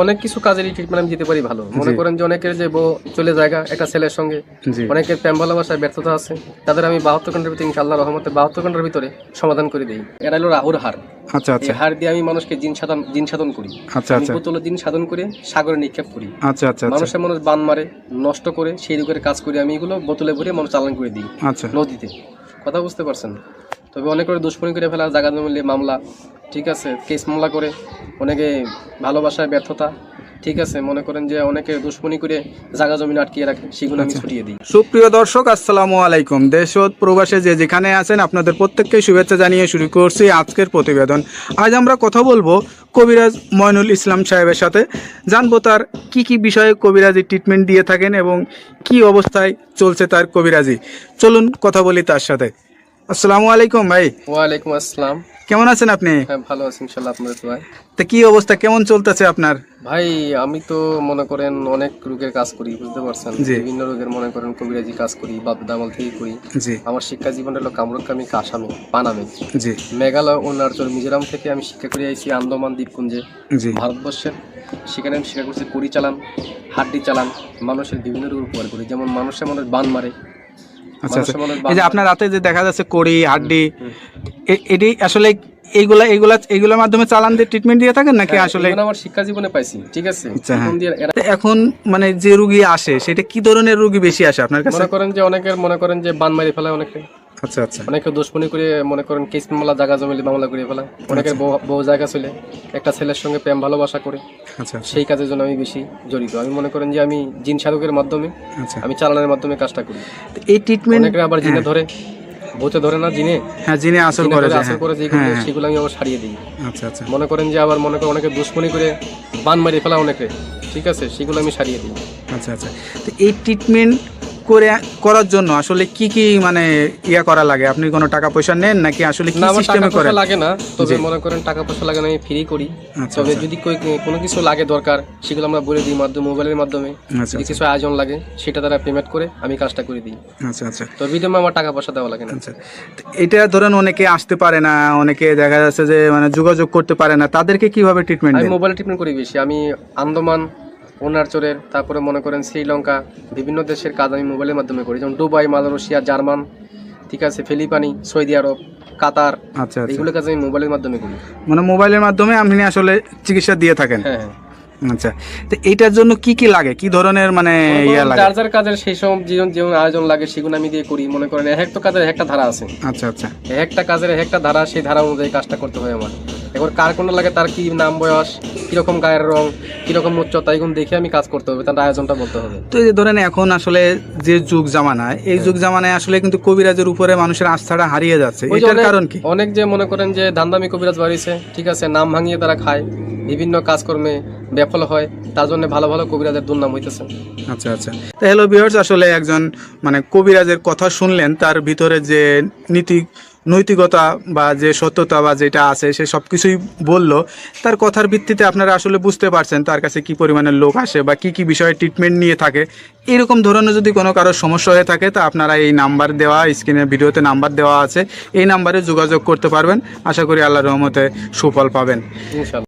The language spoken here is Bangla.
অনেক কিছু কাজেরই ট্রিটমেন্ট আমি দিতে পারি ভালো। মনে করেন যে অনেকের যে বউ চলে জায়গা একটা ছেলের সঙ্গে, অনেকের প্রেম ভালোবাসায় ব্যর্থতা আছে, তাদের আমি 72 ঘন্টার ভিতরে ইনশাআল্লাহ রহমতে 72 ঘন্টার ভিতরে সমাধান করে দিই। এরা হলো রাহুর হার। আচ্ছা আচ্ছা। এই হার দিয়ে আমি মানুষকে জিন সাধন করি। আচ্ছা আচ্ছা। বোতল জিন সাধন করে সাগরে নিক্ষেপ করি। আচ্ছা আচ্ছা। মানুষের মানুষ বান মারে, নষ্ট করে, সেই রোগের কাজ করি আমি। এগুলো বোতলে ভরে মানুষ চালান করে দিই আচ্ছা নদীতে। কথা বুঝতে পারছেন? তবে অনেক করে দুশ্মনী করে ফেলা, জায়গা জমিলে মামলা, ঠিক আছে, কেস মামলা করে, অনেকে ভালোবাসায় ব্যর্থতা, ঠিক আছে, মনে করেন যে অনেকে দুশ্মনী করে জায়গা জমিন আটকিয়ে রাখে, সেগুলো আমি ছুটিয়ে দিই। সুপ্রিয় দর্শক, আসসালামু আলাইকুম। দেশ ও প্রবাসে যে যেখানে আছেন আপনাদের প্রত্যেককে শুভেচ্ছা জানিয়ে শুরু করছি আজকের প্রতিবেদন। আজ আমরা কথা বলবো কবিরাজ মইনুল ইসলাম সাহেবের সাথে। জানবো তার কি কি বিষয়ে কবিরাজি ট্রিটমেন্ট দিয়ে থাকেন এবং কি অবস্থায় চলছে তার কবিরাজি। চলুন কথা বলি তার সাথে। আসসালামু আলাইকুম ভাই। ওয়ালাইকুম আসসালাম। কেমন আছেন আপনি? হ্যাঁ, ভালো আছি ইনশাআল্লাহ। আপনাদের দোয়ায়। তা কি অবস্থা, কেমন চলতেছে আপনার? ভাই আমি তো মনে করেন অনেক রোগের কাজ করি, বুঝতে পারছেন, বিভিন্ন রোগের মনে করেন কবিরাজি কাজ করি, বাপ দামাল থেকে করি। আমার শিক্ষা জীবন হলো কামরুকামি, আসামে, পানামে, মেঘালয়, অরুণাচল, মিজোরাম থেকে আমি শিক্ষা করে আইছি আন্দামান দ্বীপপুঞ্জে, ভারতবর্ষের। সেখানে আমি শিক্ষা করছি কুড়ি চালান, হাড্ডি চালান, মানুষের বিভিন্ন রোগ উপকার করি। যেমন মানুষের মানুষ বান মারে। আচ্ছা আচ্ছা। এই যে আপনার রাতে যে দেখা যাচ্ছে কড়ি, হাড্ডি, এটি আসলে এইগুলোর মাধ্যমে চালান দিয়ে ট্রিটমেন্ট দিয়ে থাকেন নাকি? আসলে আমার শিক্ষা জীবনে পাইছি, ঠিক আছে। এখন মানে যে রোগী আসে সেটা কি ধরনের রোগী বেশি আসে আপনার কাছে? মনে করেন যে অনেকের মনে করেন যে বান মারি ফেলায় অনেকে। আচ্ছা আচ্ছা। অনেকে দুশ্মনী করে মনে করেন কেস মামলা, জায়গা জমিলে মামলা করে ফেলায়। অনেকের বউ জায়গা চলে একটা ছেলের সঙ্গে প্রেম ভালোবাসা করে। আচ্ছা। সেই কাজের জন্য আমি বেশি জড়িত। আমি মনে করেন যে আমি জিন সাধকের মাধ্যমে, আমি চালানোর মাধ্যমে কাজটা করি। এই ট্রিটমেন্ট অনেকে আবার জিনে ধরে, ভূতে ধরে না, জিনে, হ্যাঁ, জিনে আসর করে সেগুলো আমি আবার সারিয়ে দিই। আচ্ছা আচ্ছা। মনে করেন যে আবার মনে করেন অনেকে দুশ্মনী করে বান মারিয়ে ফেলা অনেকে, ঠিক আছে, সেগুলো আমি সারিয়ে দিই। আচ্ছা আচ্ছা। তো এই ট্রিটমেন্ট করার জন্য আসলে কি কি মানে করা লাগে? আপনি কোনো টাকা পয়সা নেন নাকি আসলে কি সিস্টেমে করেন? লাগে না, তবে মনে করেন টাকা পয়সা লাগে না, আমি ফ্রি করি। তবে যদি কোনো কিছু লাগে দরকার, সেগুলো আমরা বলে দিই মোবাইলের মাধ্যমে। যদি কিছু আয়োজন লাগে সেটা দ্বারা পেমেন্ট করে আমি কাজটা করে দিই। আচ্ছা আচ্ছা। তো বিদমে আমার টাকা পয়সা দেওয়া লাগে না। আচ্ছা। এটা ধরেন অনেকে আসতে পারে না, অনেকে দেখা যাচ্ছে যে মানে যোগাযোগ করতে পারে না, তাদেরকে কিভাবে ট্রিটমেন্ট? আমি মোবাইলে ট্রিটমেন্ট করি বেশি। আমি আন্দামান, অরুণাচলের, তারপরে মনে করেন শ্রীলঙ্কা, বিভিন্ন দেশের কাজ আমি মোবাইলের মাধ্যমে করি। যেমন দুবাই, মালয়েশিয়া, জার্মান, ঠিক আছে, ফিলিপাইনি, সৌদি আরব, কাতার, আচ্ছা, এগুলো কাজ আমি মোবাইলের মাধ্যমে করি। মানে মোবাইলের মাধ্যমে আপনি আসলে চিকিৎসা দিয়ে থাকেন? হ্যাঁ হ্যাঁ। আচ্ছা। তো এইটার জন্য কি কি লাগে, কি ধরনের মানে লাগে? যার যার কাজের সেই সব যেমন আয়োজন লাগে সেগুলো আমি দিয়ে করি। মনে করেন এক একটা কাজের একটা ধারা আছে। আচ্ছা আচ্ছা। একটা কাজের একটা ধারা, সেই ধারা অনুযায়ী কাজটা করতে হয় আমার। এবার কার কোন লাগে, তার কি নাম, বয়স, কিরকম গায়ের রং, কিরকম উচ্চতা, এগুলো দেখে আমি কাজ করতে হবে, তার আয়োজনটা বলতে হবে। তো এই যে ধরেন এখন আসলে যে যুগ জামানায়, এই যুগ জামানায় আসলে কিন্তু কবিরাজের উপরে মানুষের আস্থাটা হারিয়ে যাচ্ছে। এটার কারণ কি? অনেক যে মনে করেন যে ধান্দামি কবিরাজ বাড়িছে, ঠিক আছে, নাম ভাঙিয়ে তারা খায়, বিভিন্ন কাজকর্মে বিফল হয়, তার জন্য ভালো ভালো কবিরাজের দুর্নাম হইতেছে। আচ্ছা আচ্ছা। তো হ্যালো ভিউয়ার্স, আসলে একজন মানে কবিরাজের কথা শুনলেন, তার ভিতরে যে নৈতিকতা বা যে সত্যতা বা যেটা আছে সে সব কিছুই বললো। তার কথার ভিত্তিতে আপনারা আসলে বুঝতে পারছেন তার কাছে কি পরিমাণে লোক আসে বা কি কি বিষয়ে ট্রিটমেন্ট নিয়ে থাকে। এরকম ধরনের যদি কোনো কারোর সমস্যা হয়ে থাকে তা আপনারা এই নাম্বার দেওয়া, স্ক্রিনের ভিডিওতে নাম্বার দেওয়া আছে, এই নাম্বারে যোগাযোগ করতে পারবেন। আশা করি আল্লাহর রহমতে সুফল পাবেন ইনশাআল্লাহ।